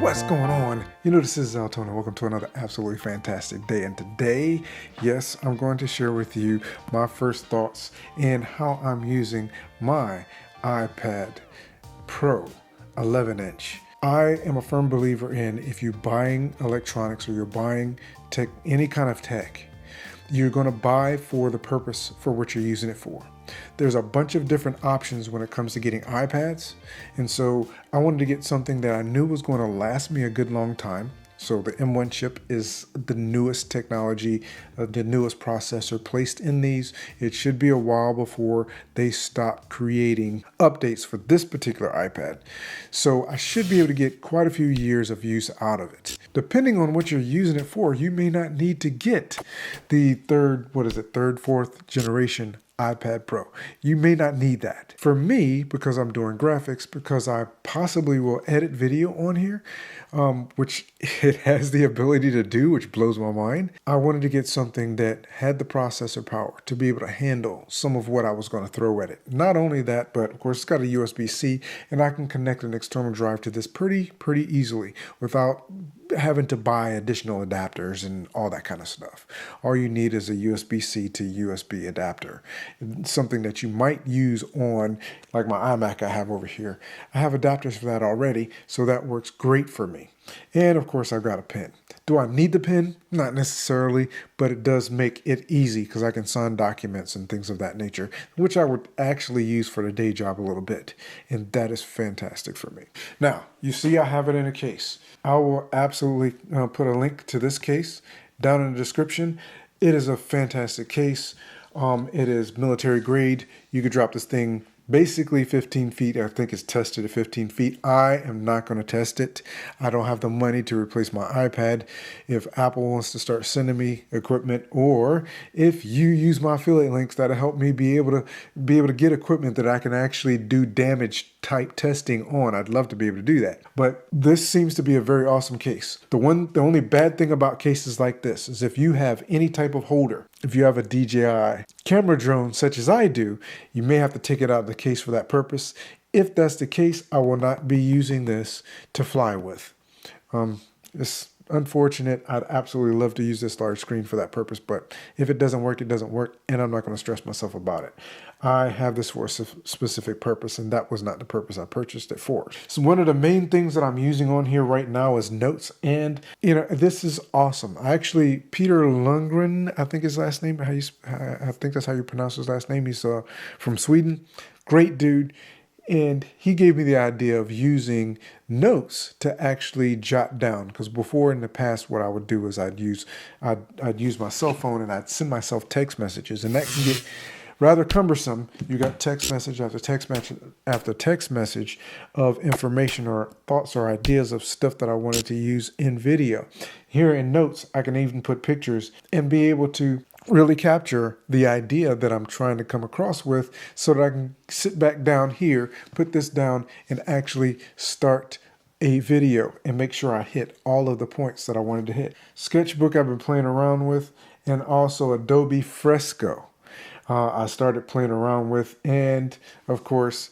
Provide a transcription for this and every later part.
What's going on? This is AlToneRC. Welcome to another absolutely fantastic day. And today, yes, I'm going to share with you my first thoughts and how I'm using my iPad Pro 11-inch. I am a firm believer in if you're buying electronics or you're buying tech, any kind of tech, you're going to buy for the purpose for what you're using it for. There's a bunch of different options when it comes to getting iPads. And so I wanted to get something that I knew was going to last me a good long time. So the M1 chip is the newest technology, the newest processor placed in these. It should be a while before they stop creating updates for this particular iPad. So I should be able to get quite a few years of use out of it. Depending on what you're using it for, you may not need to get the fourth generation iPad Pro. You may not need that. For me, because I'm doing graphics, because I possibly will edit video on here, which it has the ability to do, which blows my mind, I wanted to get something that had the processor power to be able to handle some of what I was going to throw at it. Not only that, but of course it's got a USB-C, and I can connect an external drive to this pretty easily without having to buy additional adapters and all that kind of stuff. All you need is a USB-C to USB adapter. Something that you might use on, like my iMac I have over here. I have adapters for that already, so that works great for me. And of course I've got a pen. Do I need the pen? Not necessarily, but it does make it easy because I can sign documents and things of that nature, which I would actually use for the day job a little bit. And that is fantastic for me. Now, you see I have it in a case. I will absolutely put a link to this case down in the description. It is a fantastic case. It is military grade. You could drop this thing basically 15 feet. I think it's tested at 15 feet. I am not going to test it. I don't have the money to replace my iPad. If Apple wants to start sending me equipment, or if you use my affiliate links, that'll help me be able to get equipment that I can actually do damage type testing on. I'd love to be able to do that. But this seems to be a very awesome case. The only bad thing about cases like this is if you have any type of holder, if you have a DJI camera drone such as I do, you may have to take it out of the case for that purpose. If that's the case, I will not be using this to fly with. It's unfortunate. I'd absolutely love to use this large screen for that purpose, but if it doesn't work, it doesn't work, and I'm not going to stress myself about it. I have this for a specific purpose, and that was not the purpose I purchased it for. So one of the main things that I'm using on here right now is notes, and this is awesome. Peter Lundgren, I think his last name, I think that's how you pronounce his last name. He's from Sweden. Great dude. And he gave me the idea of using notes to actually jot down. Because before in the past, what I would do is I'd use my cell phone and I'd send myself text messages. And that can get rather cumbersome. You got text message after text message after text message of information or thoughts or ideas of stuff that I wanted to use in video. Here in notes, I can even put pictures and be able to really capture the idea that I'm trying to come across with, so that I can sit back down here, put this down, and actually start a video and make sure I hit all of the points that I wanted to hit. Sketchbook I've been playing around with, and also Adobe Fresco I started playing around with, and of course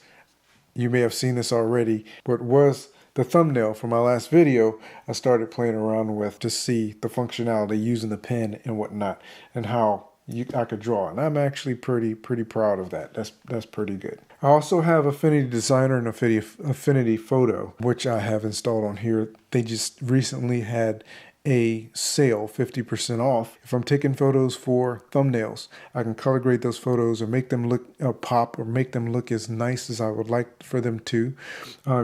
you may have seen this already, but was the thumbnail for my last video. I started playing around with to see the functionality using the pen and whatnot, and how I could draw. And I'm actually pretty proud of that. That's pretty good. I also have Affinity Designer and Affinity Photo, which I have installed on here. They just recently had a sale, 50% off. If I'm taking photos for thumbnails, I can color grade those photos or make them look pop, or make them look as nice as I would like for them to,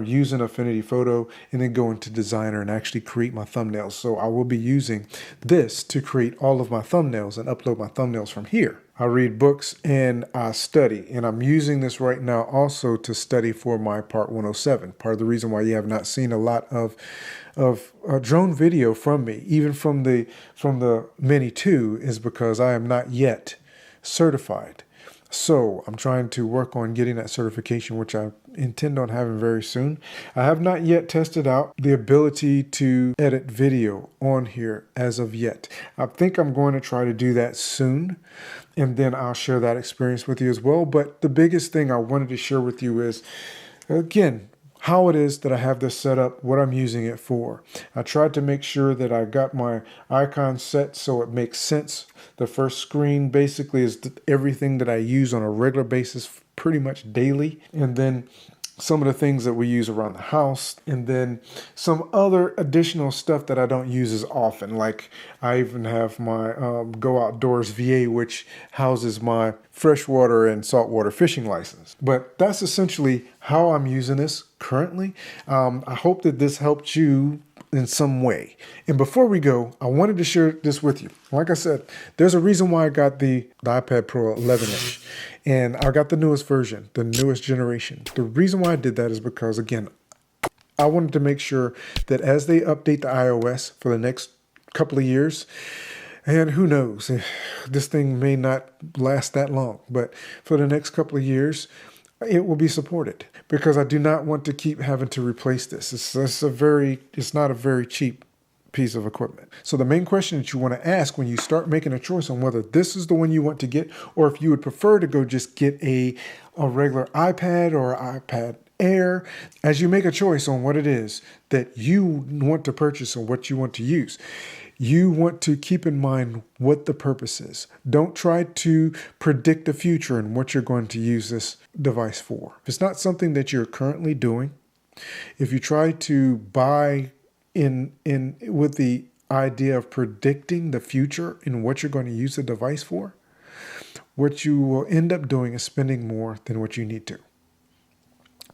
use an Affinity Photo, and then go into Designer and actually create my thumbnails. So I will be using this to create all of my thumbnails and upload my thumbnails from here. I read books and I study, and I'm using this right now also to study for my Part 107. Part of the reason why you have not seen a lot of drone video from me, even from the Mini 2, is because I am not yet certified. So I'm trying to work on getting that certification, which I intend on having very soon. I have not yet tested out the ability to edit video on here as of yet. I think I'm going to try to do that soon, and then I'll share that experience with you as well. But the biggest thing I wanted to share with you is, again, how it is that I have this set up, what I'm using it for. I tried to make sure that I got my icon set so it makes sense. The first screen basically is everything that I use on a regular basis pretty much daily. And then some of the things that we use around the house, and then some other additional stuff that I don't use as often. Like I even have my Go Outdoors VA, which houses my freshwater and saltwater fishing license. But that's essentially how I'm using this currently. I hope that this helped you in some way. And before we go, I wanted to share this with you. Like I said, there's a reason why I got the iPad Pro 11-inch. And I got the newest version, the newest generation. The reason why I did that is because, again, I wanted to make sure that as they update the iOS for the next couple of years, and who knows, this thing may not last that long, but for the next couple of years, it will be supported, because I do not want to keep having to replace this. It's not a very cheap piece of equipment. So the main question that you want to ask when you start making a choice on whether this is the one you want to get, or if you would prefer to go just get a regular iPad or iPad Air, as you make a choice on what it is that you want to purchase or what you want to use, you want to keep in mind what the purpose is. Don't try to predict the future and what you're going to use this device for. If it's not something that you're currently doing, if you try to buy in with the idea of predicting the future and what you're going to use the device for, what you will end up doing is spending more than what you need to.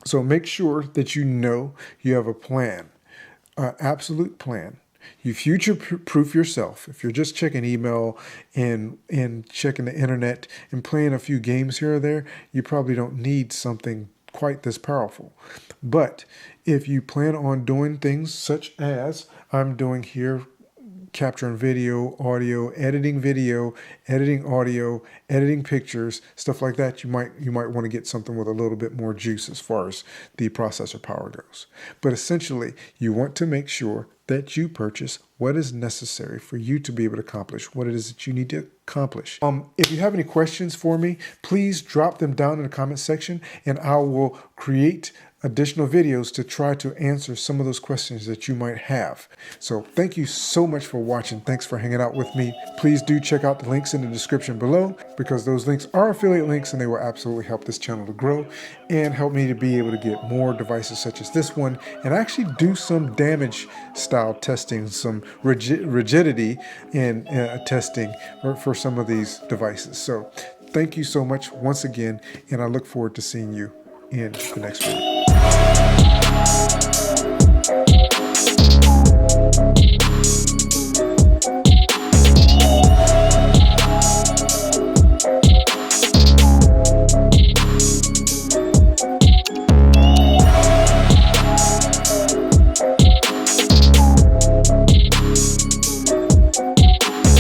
So make sure that you know you have a plan, an absolute plan. You future-proof yourself. If you're just checking email and checking the internet and playing a few games here or there, you probably don't need something quite this powerful. But if you plan on doing things such as I'm doing here, capturing video, audio, editing audio, editing pictures, stuff like that, you might want to get something with a little bit more juice as far as the processor power goes. But essentially, you want to make sure that you purchase what is necessary for you to be able to accomplish what it is that you need to accomplish. If you have any questions for me, please drop them down in the comment section, and I will create additional videos to try to answer some of those questions that you might have. So thank you so much for watching. Thanks for hanging out with me. Please do check out the links in the description below, because those links are affiliate links and they will absolutely help this channel to grow and help me to be able to get more devices such as this one, and actually do some damage style testing, some rigidity in testing for some of these devices. So thank you so much once again, and I look forward to seeing you in the next video.